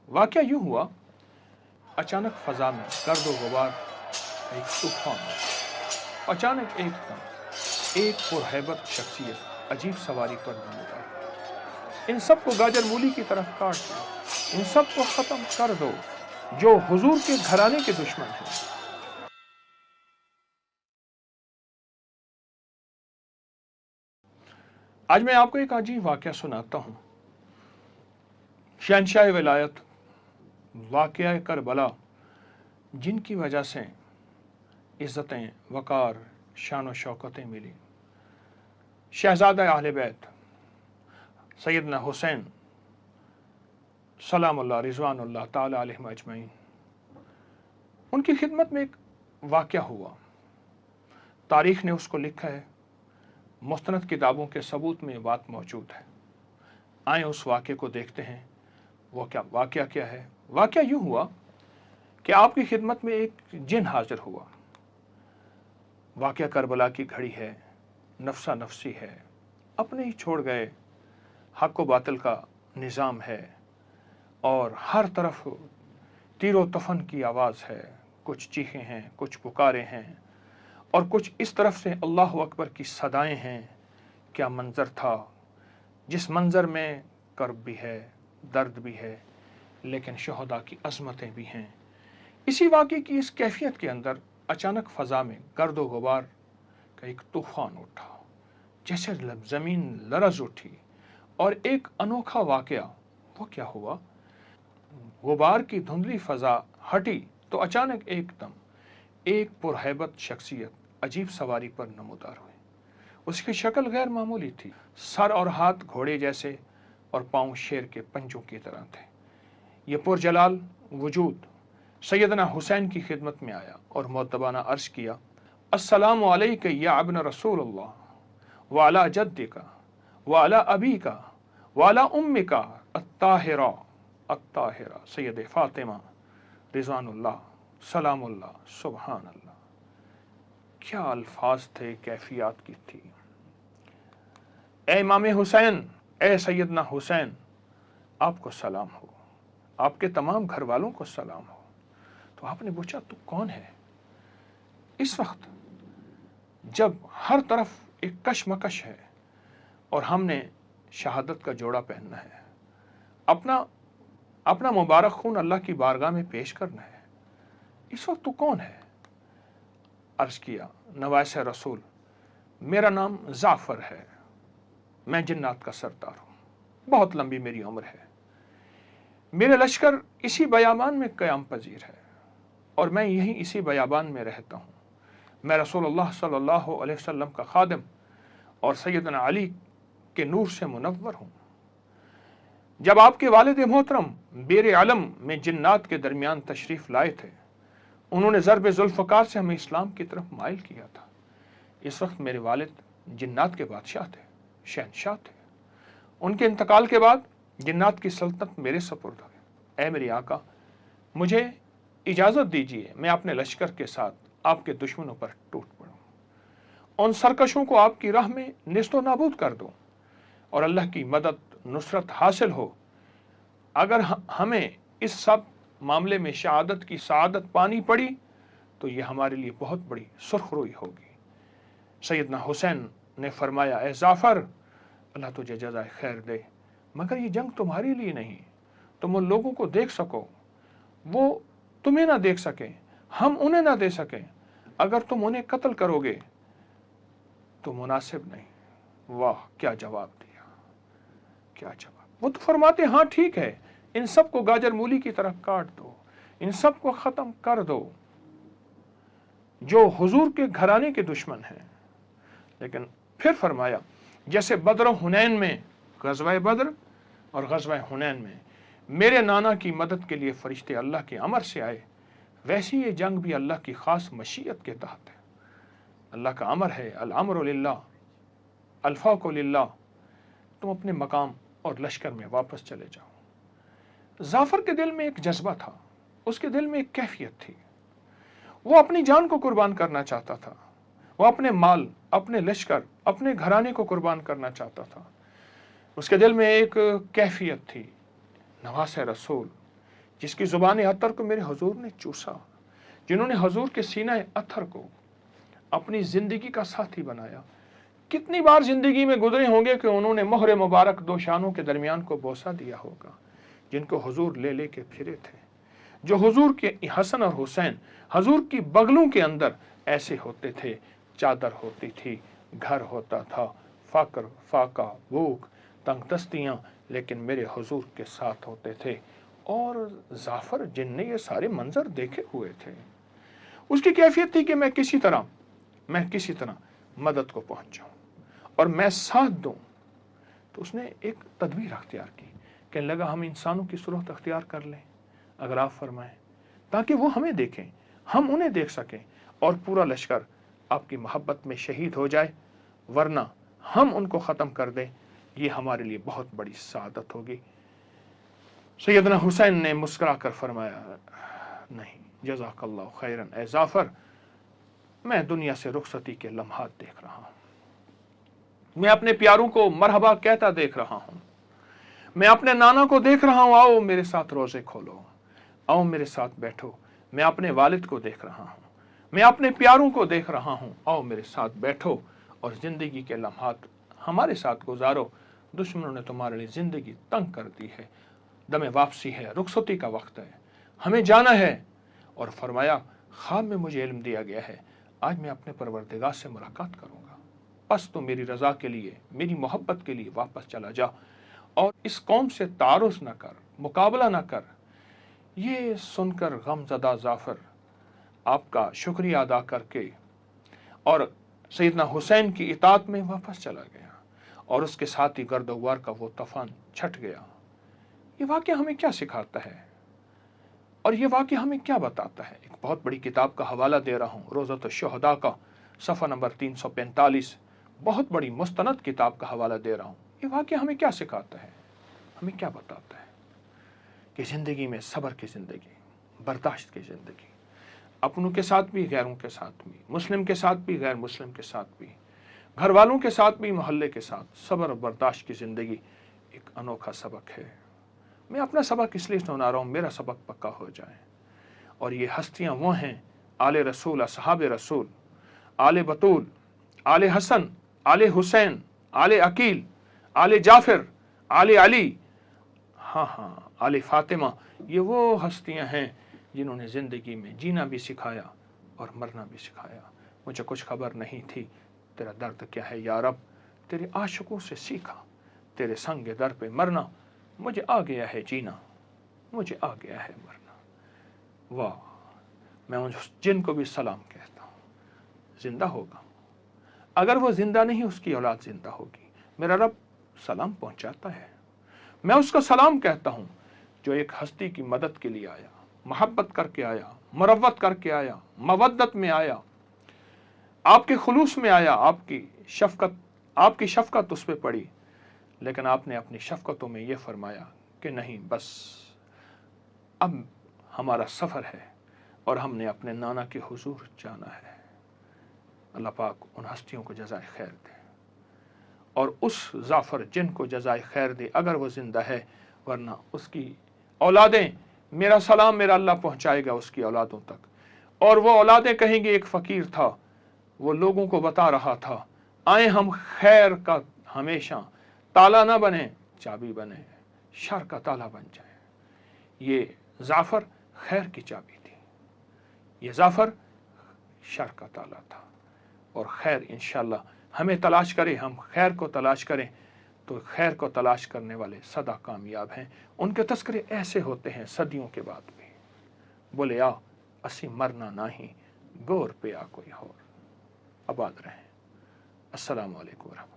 वाकया यूं हुआ, अचानक फजा में गर्द व गुबार एक तूफान आया। अचानक एकदम एक पुरहैबत शख्सियत अजीब सवारी पर नमूद आई। इन सब को गाजर मूली की तरफ काट दो, इन सब को खत्म कर दो जो हुजूर के घराने के दुश्मन हैं। आज मैं आपको एक अजीब वाकया सुनाता हूँ। शहंशाह विलायत वाकया करबला, जिनकी वजह से इज़्ज़तें, वक़ार, शान व शौकतें मिली। शहज़ादा अहले बैत सैयदना हुसैन सलामुल्लाह रिज़वानुल्लाह ताला अलैहिम अजमईन, उनकी खिदमत में एक वाकया हुआ। तारीख़ ने उसको लिखा है, मुस्तनद किताबों के सबूत में ये बात मौजूद है। आए उस वाक़े को देखते हैं। वो वाक़या क्या है? वाक़या यूँ हुआ कि आपकी खिदमत में एक जिन हाजिर हुआ। वाक़या करबला की घड़ी है, नफ्सा नफसी है, अपने ही छोड़ गए, हक़ व बातिल का निज़ाम है और हर तरफ तीरो तफन की आवाज़ है। कुछ चीखें हैं, कुछ पुकारे हैं और कुछ इस तरफ से अल्लाहु अकबर की सदाएं हैं। क्या मंज़र था, जिस मंज़र में कर्ब भी है, दर्द भी है, लेकिन शहदा की अज़मतें भी हैं। इसी वाक़े की इस कैफियत के अंदर अचानक फ़ज़ा में गर्द व गुबार का एक तूफ़ान उठा, जैसे ज़मीन लरज़ उठी। और एक अनोखा वाक़या वो क्या हुआ, गुबार की धुंधली फ़ज़ा हटी तो अचानक एकदम एक पुरहैबत शख्सियत अजीब सवारी पर नमूदार हुई। उसकी शक्ल गैर मामूली थी। सर और हाथ घोड़े जैसे और पाँव शेर के पंजों की तरह थे। ये पुरजलाल वजूद सैयदना हुसैन की खिदमत में आया और मुअद्दबाना अर्ज़ किया, अस्सलामु अलैका या इब्न रसूलल्लाह व अला जद्दिका व अला अबीका व अला उम्मिका अत्ताहिरा अत्ताहिरा सैयद फातिमा रिज़वानुल्लाह सलामुल्लाह सुबहान अल्लाह। क्या अल्फाज थे, कैफियत की थी। ए इमाम हुसैन, ए सैयदना हुसैन, आपको सलाम हो, आपके तमाम घर वालों को सलाम हो। तो आपने पूछा, तू कौन है? इस वक्त जब हर तरफ एक कशमकश है और हमने शहादत का जोड़ा पहनना है, अपना मुबारक खून अल्लाह की बारगाह में पेश करना है, इस वक्त तू कौन है? अर्ज़ किया, नवासे रसूल, मेरा नाम जाफ़र है, मैं जिन्नात का सरदार हूँ, बहुत लंबी मेरी उम्र है, मेरे लश्कर इसी बयाबान में क़याम पजीर है और मैं यहीं इसी बयाबान में रहता हूँ। मैं रसूलुल्लाह सल्लल्लाहु अलैहि वसल्लम का खादिम और सैयदना अली के नूर से मुनव्वर हूँ। जब आपके वालिद मोहतरम बेर आलम में जिन्नात के दरमियान तशरीफ़ लाए थे, उन्होंने ज़रब ज़ुल्फ़कार से हमें इस्लाम की तरफ माइल किया था। इस वक्त मेरे वालिद जिन्नात के बादशाह थे, शहंशाह थे। उनके इंतकाल के बाद जिन्नात की सल्तनत मेरे सपुर्द हुई। ऐ मेरे आका, मुझे इजाज़त दीजिए, मैं अपने लश्कर के साथ आपके दुश्मनों पर टूट पड़ूं, उन सरकशों को आपकी राह में नेस्तो नाबूद कर दूं और अल्लाह की मदद नुसरत हासिल हो। अगर हमें इस सब मामले में शहादत की सआदत पानी पड़ी तो ये हमारे लिए बहुत बड़ी सुरखरुई होगी। सैयदना हुसैन ने फरमाया, ए जाफ़र, अल्लाह तुझे जज़ाए खैर दे, मगर ये जंग तुम्हारे लिए नहीं, तुम उन लोगों को देख सको, वो तुम्हें ना देख सके, हम उन्हें ना दे सकें। अगर तुम उन्हें कत्ल करोगे तो मुनासिब नहीं। वाह, क्या जवाब दिया, क्या जवाब। वो तो फरमाते, हाँ ठीक है, इन सब को गाजर मूली की तरह काट दो, इन सब को ख़त्म कर दो जो हुजूर के घराने के दुश्मन हैं। लेकिन फिर फरमाया, जैसे बद्र हुनैन में, ग़ज़वा बद्र और ग़ज़वा हुनैन में मेरे नाना की मदद के लिए फरिश्ते अल्लाह के अमर से आए, वैसी ये जंग भी अल्लाह की ख़ास मशीयत के तहत है। अल्लाह का अमर है, अल अम्रु लिल्लाह अल्फ़ाक़ु लिल्लाह, तुम अपने मकाम और लश्कर में वापस चले जाओ। जाफ़र के दिल में एक जज्बा था, उसके दिल में एक कैफियत थी। वो अपनी जान को कुर्बान करना चाहता था, वो अपने माल, अपने लश्कर, अपने घराने को कुर्बान करना चाहता था। उसके दिल में एक कैफियत थी, नवासे रसूल, जिसकी ज़ुबान अतर को मेरे हुजूर ने चूसा, जिन्होंने हुजूर के सीना अतर को अपनी ज़िंदगी का साथी बनाया। कितनी बार ज़िंदगी में गुजरे होंगे कि उन्होंने मोहरे मुबारक दो शानों के दरमियान को बोसा दिया होगा, जिनको हुजूर ले ले के फिरे थे, जो हुजूर के हसन और हुसैन हुजूर की बगलों के अंदर ऐसे होते थे। चादर होती थी, घर होता था, फ़क्र, फाका, भूख, तंगदस्तियाँ, लेकिन मेरे हुजूर के साथ होते थे। और जाफ़र जिनने ये सारे मंजर देखे हुए थे, उसकी कैफियत थी कि मैं किसी तरह मदद को पहुंच जाऊं और मैं साथ दूं। तो उसने एक तदबीर अख्तियार की, कहने लगा हम इंसानों की सूरत अख्तियार कर लें अगर आप फरमाएं, ताकि वो हमें देखें, हम उन्हें देख सकें और पूरा लश्कर आपकी मोहब्बत में शहीद हो जाए, वरना हम उनको ख़त्म कर दें, ये हमारे लिए बहुत बड़ी सआदत होगी। सैयदना हुसैन ने मुस्कुरा कर फरमाया, नहीं, जज़ाकल्लाहु खैरन ए जाफ़र, मैं दुनिया से रुखसती के लम्हात देख रहा हूँ, मैं अपने प्यारों को मरहबा कहता देख रहा हूँ, मैं अपने नाना को देख रहा हूँ, आओ मेरे साथ रोज़े खोलो, आओ मेरे साथ बैठो, मैं अपने वालिद को देख रहा हूँ, मैं अपने प्यारों को देख रहा हूँ, आओ मेरे साथ बैठो और ज़िंदगी के लम्हात हमारे साथ गुजारो। दुश्मनों ने तुम्हारे लिए ज़िंदगी तंग कर दी है, दमे वापसी है, रुखसती का वक्त है, हमें जाना है। और फरमाया, ख्वाब में मुझे इल्म दिया गया है, आज मैं अपने परवरदिगार से मुलाकात करूँगा, बस तो मेरी रज़ा के लिए, मेरी मोहब्बत के लिए वापस चला जा और इस कौम से तारुस न कर, मुकाबला न कर। ये सुनकर गमज़दा जाफ़र आपका शुक्रिया अदा करके और सैयदना हुसैन की इताअत में वापस चला गया और उसके साथ ही गर्द-ओ-गुबार का वो तूफ़ान छट गया। ये वाक़या हमें क्या सिखाता है और ये वाक़या हमें क्या बताता है? एक बहुत बड़ी किताब का हवाला दे रहा हूँ, रोज़तुश्शुहदा का, सफ़ा नंबर 345, बहुत बड़ी मुस्तनद किताब का हवाला दे रहा हूँ। ये वाक़या हमें क्या सिखाता है, हमें क्या बताता है कि ज़िंदगी में सब्र की ज़िंदगी, बर्दाश्त की ज़िंदगी, अपनों के साथ भी, गैरों के साथ भी, मुस्लिम के साथ भी, गैर मुस्लिम के साथ भी, घर वालों के साथ भी, मोहल्ले के साथ, सब्र और बर्दाश्त की ज़िंदगी एक अनोखा सबक है। मैं अपना सबक इसलिए सुना रहा हूँ, मेरा सबक पक्का हो जाए। और ये हस्तियाँ वो हैं, आले रसूल, असहाबे रसूल, आले बतूल, आले हसन, आले हुसैन, आले अकील, आले जाफ़िर, आले अली, हाँ, आले फातिमा। ये वो हस्तियाँ हैं जिन्होंने ज़िंदगी में जीना भी सिखाया और मरना भी सिखाया। मुझे कुछ खबर नहीं थी तेरा दर्द क्या है या रब, तेरे आशिकों से सीखा, तेरे संग दर पे मरना, मुझे आ गया है जीना, मुझे आ गया है मरना। वाह, मैं उस जिन को भी सलाम कहता हूँ, जिंदा होगा, अगर वो जिंदा नहीं उसकी औलाद जिंदा होगी। मेरा रब सलाम पहुंचाता है, मैं उसका सलाम कहता हूँ जो एक हस्ती की मदद के लिए आया, मोहब्बत करके आया, मरवत करके आया, मवद्दत में आया, आपके खुलूस में आया, आपकी शफकत उस पर पड़ी, लेकिन आपने अपनी शफकतों में ये फरमाया कि नहीं, बस अब हमारा सफ़र है और हमने अपने नाना के हुजूर जाना है। अल्लाह पाक उन हस्तियों को जज़ाए खैर दे और उस जाफ़र जिन को जज़ाए खैर दे अगर वो ज़िंदा है, वरना उसकी औलादें, मेरा सलाम मेरा अल्लाह पहुँचाएगा उसकी औलादों तक, और वो औलादें कहेंगे एक फ़कीर था, वो लोगों को बता रहा था, आए हम खैर का हमेशा ताला ना बने, चाबी बने, शर का ताला बन जाए। ये जाफ़र खैर की चाबी थी, ये जाफ़र शर का ताला था। और खैर इंशाअल्लाह हमें तलाश करें, हम खैर को तलाश करें तो खैर को तलाश करने वाले सदा कामयाब हैं। उनके तस्करे ऐसे होते हैं सदियों के बाद भी, बोले आ असी मरना नहीं, गोर पे आ कोई और। आबाद रहें। अस्सलामु अलैकुम।